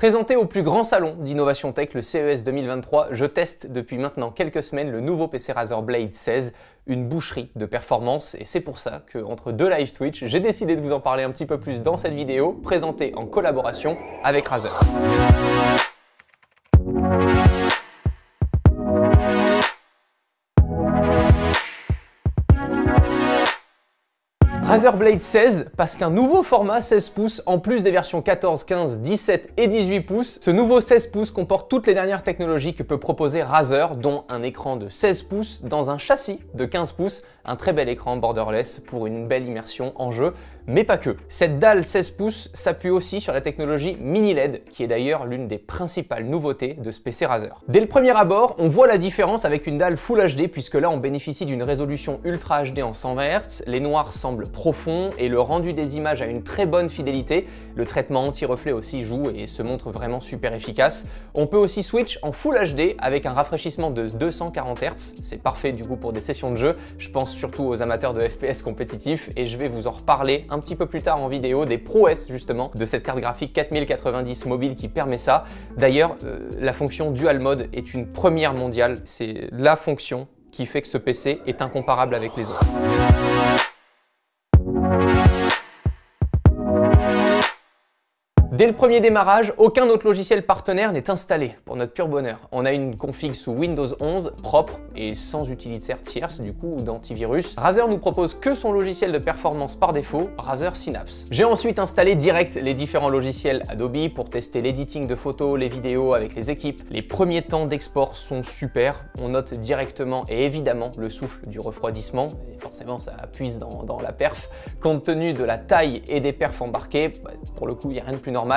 Présenté au plus grand salon d'innovation tech, le CES 2023, je teste depuis maintenant quelques semaines le nouveau PC Razer Blade 16, une boucherie de performance, et c'est pour ça qu'entre deux live Twitch, j'ai décidé de vous en parler un petit peu plus dans cette vidéo, présentée en collaboration avec Razer. Razer Blade 16 parce qu'un nouveau format 16 pouces, en plus des versions 14, 15, 17 et 18 pouces, ce nouveau 16 pouces comporte toutes les dernières technologies que peut proposer Razer, dont un écran de 16 pouces dans un châssis de 15 pouces, un très bel écran borderless pour une belle immersion en jeu, mais pas que. Cette dalle 16 pouces s'appuie aussi sur la technologie mini LED, qui est d'ailleurs l'une des principales nouveautés de ce PC Razer. Dès le premier abord, on voit la différence avec une dalle Full HD, puisque là on bénéficie d'une résolution Ultra HD en 120 Hz, les noirs semblent profond et le rendu des images a une très bonne fidélité. Le traitement anti-reflet aussi joue et se montre vraiment super efficace. On peut aussi switch en Full HD avec un rafraîchissement de 240 Hz. C'est parfait du coup pour des sessions de jeu. Je pense surtout aux amateurs de FPS compétitifs et je vais vous en reparler un petit peu plus tard en vidéo des prouesses justement de cette carte graphique 4090 mobile qui permet ça. D'ailleurs, la fonction Dual Mode est une première mondiale. C'est la fonction qui fait que ce PC est incomparable avec les autres. Dès le premier démarrage, aucun autre logiciel partenaire n'est installé, pour notre pur bonheur. On a une config sous Windows 11 propre et sans utilitaire tierce du coup ou d'antivirus. Razer nous propose que son logiciel de performance par défaut, Razer Synapse. J'ai ensuite installé direct les différents logiciels Adobe pour tester l'editing de photos, les vidéos avec les équipes. Les premiers temps d'export sont super, on note directement et évidemment le souffle du refroidissement, et forcément ça puise dans la perf. Compte tenu de la taille et des perfs embarqués, pour le coup il n'y a rien de plus normal.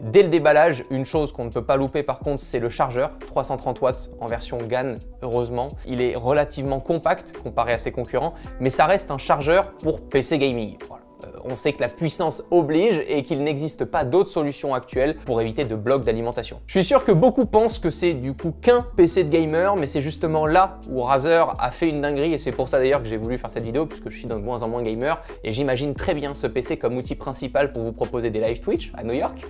Dès le déballage, une chose qu'on ne peut pas louper par contre, c'est le chargeur, 330 watts en version GAN, heureusement. Il est relativement compact comparé à ses concurrents, mais ça reste un chargeur pour PC gaming. Voilà. On sait que la puissance oblige et qu'il n'existe pas d'autres solutions actuelles pour éviter de blocs d'alimentation. Je suis sûr que beaucoup pensent que c'est du coup qu'un PC de gamer, mais c'est justement là où Razer a fait une dinguerie et c'est pour ça d'ailleurs que j'ai voulu faire cette vidéo puisque je suis de moins en moins gamer et j'imagine très bien ce PC comme outil principal pour vous proposer des live Twitch à New York.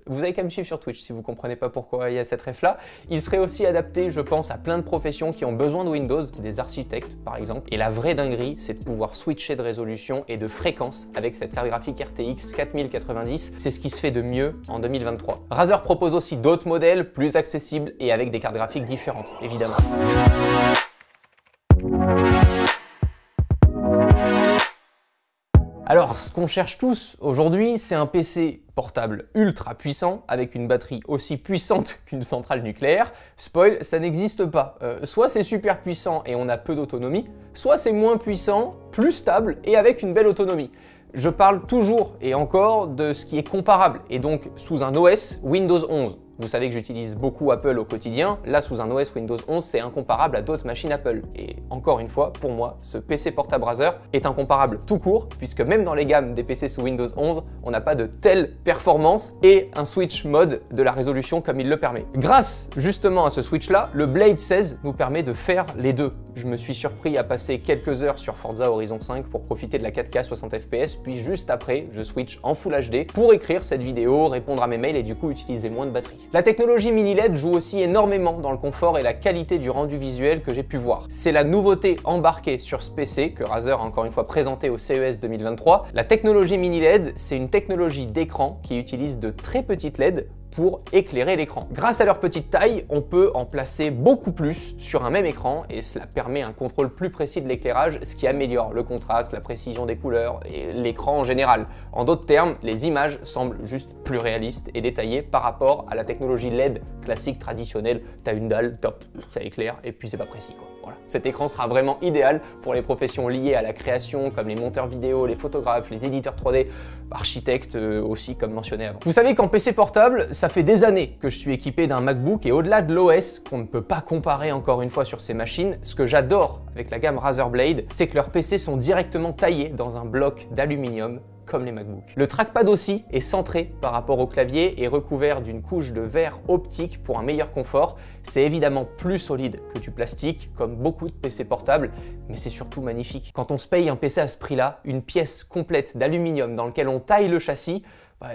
Vous avez qu'à me suivre sur Twitch si vous comprenez pas pourquoi il y a cette ref là. Il serait aussi adapté, je pense, à plein de professions qui ont besoin de Windows, des architectes par exemple. Et la vraie dinguerie, c'est de pouvoir switcher de résolution et de fréquence avec cette carte graphique RTX 4090. C'est ce qui se fait de mieux en 2023. Razer propose aussi d'autres modèles plus accessibles et avec des cartes graphiques différentes, évidemment. Alors, ce qu'on cherche tous aujourd'hui, c'est un PC portable ultra puissant avec une batterie aussi puissante qu'une centrale nucléaire. Spoil, ça n'existe pas. Soit c'est super puissant et on a peu d'autonomie, soit c'est moins puissant, plus stable et avec une belle autonomie. Je parle toujours et encore de ce qui est comparable et donc sous un OS Windows 11. Vous savez que j'utilise beaucoup Apple au quotidien, là sous un OS Windows 11 c'est incomparable à d'autres machines Apple. Et encore une fois, pour moi, ce PC portable Razer est incomparable tout court, puisque même dans les gammes des PC sous Windows 11, on n'a pas de telle performance et un switch mode de la résolution comme il le permet. Grâce justement à ce switch là, le Blade 16 nous permet de faire les deux. Je me suis surpris à passer quelques heures sur Forza Horizon 5 pour profiter de la 4K 60 fps, puis juste après, je switch en Full HD pour écrire cette vidéo, répondre à mes mails et du coup utiliser moins de batterie. La technologie mini LED joue aussi énormément dans le confort et la qualité du rendu visuel que j'ai pu voir. C'est la nouveauté embarquée sur ce PC que Razer a encore une fois présenté au CES 2023. La technologie mini LED, c'est une technologie d'écran qui utilise de très petites LED pour éclairer l'écran. Grâce à leur petite taille, on peut en placer beaucoup plus sur un même écran et cela permet un contrôle plus précis de l'éclairage, ce qui améliore le contraste, la précision des couleurs et l'écran en général. En d'autres termes, les images semblent juste plus réalistes et détaillées par rapport à la technologie LED classique traditionnelle. T'as une dalle, top, ça éclaire et puis c'est pas précis quoi. Voilà. Cet écran sera vraiment idéal pour les professions liées à la création comme les monteurs vidéo, les photographes, les éditeurs 3D, architectes aussi comme mentionné avant. Vous savez qu'en PC portable, ça fait des années que je suis équipé d'un MacBook et au-delà de l'OS qu'on ne peut pas comparer encore une fois sur ces machines, ce que j'adore avec la gamme Razer Blade, c'est que leurs PC sont directement taillés dans un bloc d'aluminium comme les MacBooks. Le trackpad aussi est centré par rapport au clavier et recouvert d'une couche de verre optique pour un meilleur confort. C'est évidemment plus solide que du plastique, comme beaucoup de PC portables, mais c'est surtout magnifique. Quand on se paye un PC à ce prix-là, une pièce complète d'aluminium dans lequel on taille le châssis,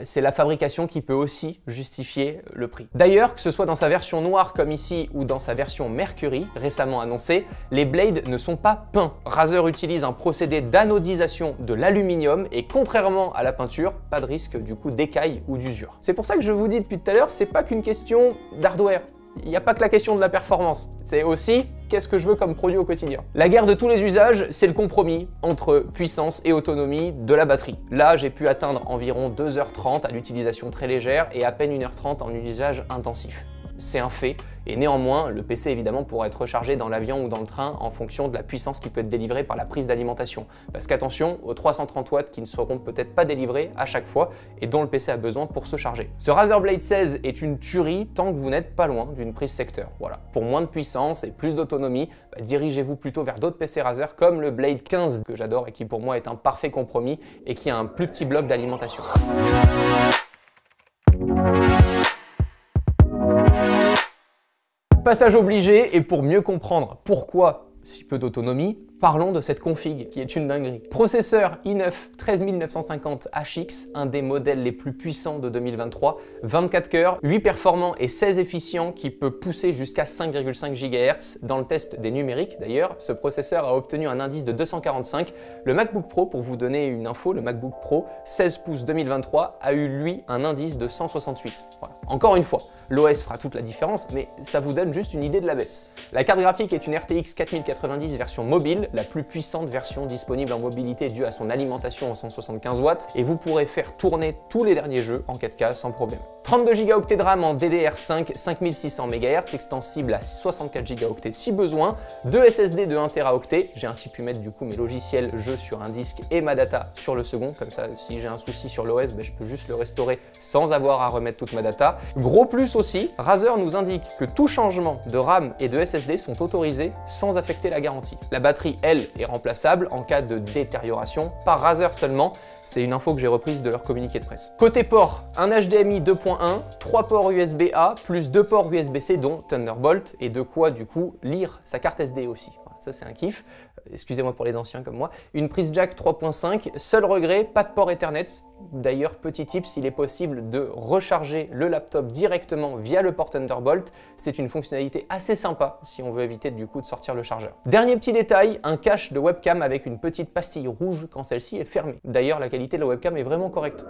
c'est la fabrication qui peut aussi justifier le prix. D'ailleurs, que ce soit dans sa version noire comme ici ou dans sa version Mercury, récemment annoncée, les blades ne sont pas peints. Razer utilise un procédé d'anodisation de l'aluminium et contrairement à la peinture, pas de risque du coup d'écaille ou d'usure. C'est pour ça que je vous dis depuis tout à l'heure, c'est pas qu'une question d'hardware. Il n'y a pas que la question de la performance, c'est aussi qu'est-ce que je veux comme produit au quotidien. La guerre de tous les usages, c'est le compromis entre puissance et autonomie de la batterie. Là, j'ai pu atteindre environ 2h30 à l'utilisation très légère et à peine 1h30 en usage intensif. C'est un fait, et néanmoins, le PC évidemment pourra être rechargé dans l'avion ou dans le train en fonction de la puissance qui peut être délivrée par la prise d'alimentation. Parce qu'attention aux 330 watts qui ne seront peut-être pas délivrés à chaque fois et dont le PC a besoin pour se charger. Ce Razer Blade 16 est une tuerie tant que vous n'êtes pas loin d'une prise secteur. Voilà. Pour moins de puissance et plus d'autonomie, dirigez-vous plutôt vers d'autres PC Razer comme le Blade 15 que j'adore et qui pour moi est un parfait compromis et qui a un plus petit bloc d'alimentation. Passage obligé, et pour mieux comprendre pourquoi si peu d'autonomie, parlons de cette config qui est une dinguerie. Processeur i9 13950HX, un des modèles les plus puissants de 2023, 24 cœurs, 8 performants et 16 efficients qui peut pousser jusqu'à 5,5 GHz. Dans le test des numériques d'ailleurs, ce processeur a obtenu un indice de 245. Le MacBook Pro, pour vous donner une info, le MacBook Pro 16 pouces 2023 a eu lui un indice de 168. Voilà. Encore une fois, l'OS fera toute la différence, mais ça vous donne juste une idée de la bête. La carte graphique est une RTX 4090 version mobile, la plus puissante version disponible en mobilité due à son alimentation en 175 watts, et vous pourrez faire tourner tous les derniers jeux en 4K sans problème. 32 Go de RAM en DDR5, 5600 MHz, extensible à 64 Go si besoin, 2 SSD de 1 Teraoctet, j'ai ainsi pu mettre du coup mes logiciels jeux sur un disque et ma data sur le second, comme ça si j'ai un souci sur l'OS, je peux juste le restaurer sans avoir à remettre toute ma data. Gros plus aussi, Razer nous indique que tout changement de RAM et de SSD sont autorisés sans affecter la garantie. La batterie, elle, est remplaçable en cas de détérioration par Razer seulement. C'est une info que j'ai reprise de leur communiqué de presse. Côté port, un HDMI 2.1, 3 ports USB-A, plus 2 ports USB-C dont Thunderbolt, et de quoi du coup lire sa carte SD aussi. Voilà, ça c'est un kiff, excusez-moi pour les anciens comme moi. Une prise jack 3.5, seul regret, pas de port Ethernet. D'ailleurs, petit tip, s'il est possible de recharger le laptop directement via le port Thunderbolt, c'est une fonctionnalité assez sympa si on veut éviter du coup de sortir le chargeur. Dernier petit détail, un cache de webcam avec une petite pastille rouge quand celle-ci est fermée. D'ailleurs, la qualité de la webcam est vraiment correcte.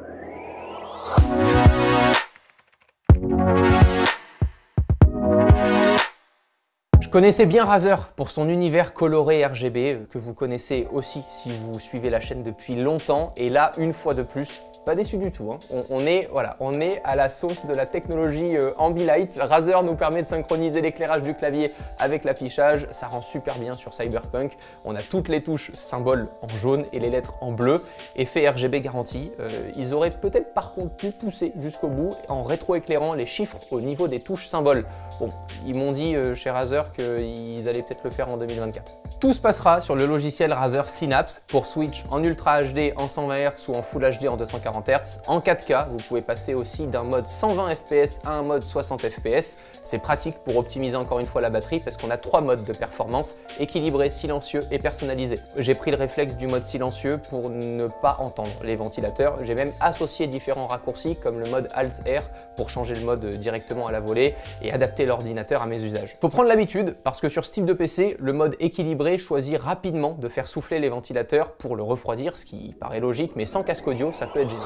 Je connaissais bien Razer pour son univers coloré RGB, que vous connaissez aussi si vous suivez la chaîne depuis longtemps, et là, une fois de plus, pas déçu du tout. Hein. On est à la sauce de la technologie Ambilight. Razer nous permet de synchroniser l'éclairage du clavier avec l'affichage. Ça rend super bien sur Cyberpunk. On a toutes les touches symboles en jaune et les lettres en bleu. Effet RGB garanti. Ils auraient peut-être par contre pu pousser jusqu'au bout en rétroéclairant les chiffres au niveau des touches symboles. Bon, ils m'ont dit chez Razer qu'ils allaient peut-être le faire en 2024. Tout se passera sur le logiciel Razer Synapse pour Switch en Ultra HD en 120 Hz ou en Full HD en 240 Hz. En 4K, vous pouvez passer aussi d'un mode 120 fps à un mode 60 fps. C'est pratique pour optimiser encore une fois la batterie parce qu'on a 3 modes de performance, équilibré, silencieux et personnalisé. J'ai pris le réflexe du mode silencieux pour ne pas entendre les ventilateurs. J'ai même associé différents raccourcis comme le mode Alt-R pour changer le mode directement à la volée et adapter l'ordinateur à mes usages. Faut prendre l'habitude parce que sur ce type de PC, le mode équilibré choisit rapidement de faire souffler les ventilateurs pour le refroidir, ce qui paraît logique, mais sans casque audio, ça peut être gênant.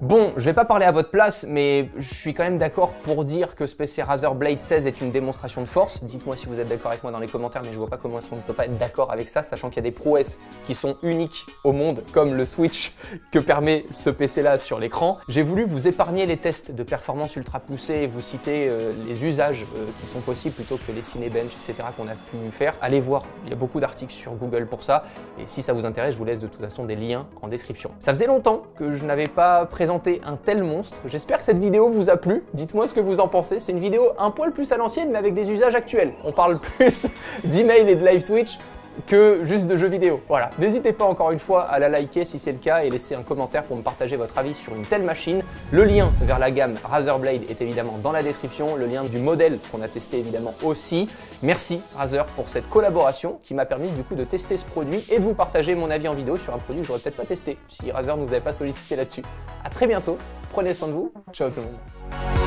Bon, je vais pas parler à votre place, mais je suis quand même d'accord pour dire que ce PC Razer Blade 16 est une démonstration de force. Dites-moi si vous êtes d'accord avec moi dans les commentaires, mais je vois pas comment est-ce qu'on ne peut pas être d'accord avec ça, sachant qu'il y a des prouesses qui sont uniques au monde, comme le switch que permet ce PC-là sur l'écran. J'ai voulu vous épargner les tests de performance ultra poussés et vous citer les usages qui sont possibles plutôt que les Cinebench, etc. qu'on a pu faire. Allez voir, il y a beaucoup d'articles sur Google pour ça, et si ça vous intéresse, je vous laisse de toute façon des liens en description. Ça faisait longtemps que je n'avais pas présenté un tel monstre. J'espère que cette vidéo vous a plu. Dites-moi ce que vous en pensez. C'est une vidéo un poil plus à l'ancienne, mais avec des usages actuels. On parle plus d'email et de live Twitch. que juste de jeux vidéo. Voilà, n'hésitez pas encore une fois à la liker si c'est le cas et laisser un commentaire pour me partager votre avis sur une telle machine. Le lien vers la gamme Razer Blade est évidemment dans la description, le lien du modèle qu'on a testé évidemment aussi. Merci Razer pour cette collaboration qui m'a permis du coup de tester ce produit et de vous partager mon avis en vidéo sur un produit que j'aurais peut-être pas testé si Razer ne nous avait pas sollicité là-dessus. A très bientôt, prenez soin de vous, ciao tout le monde.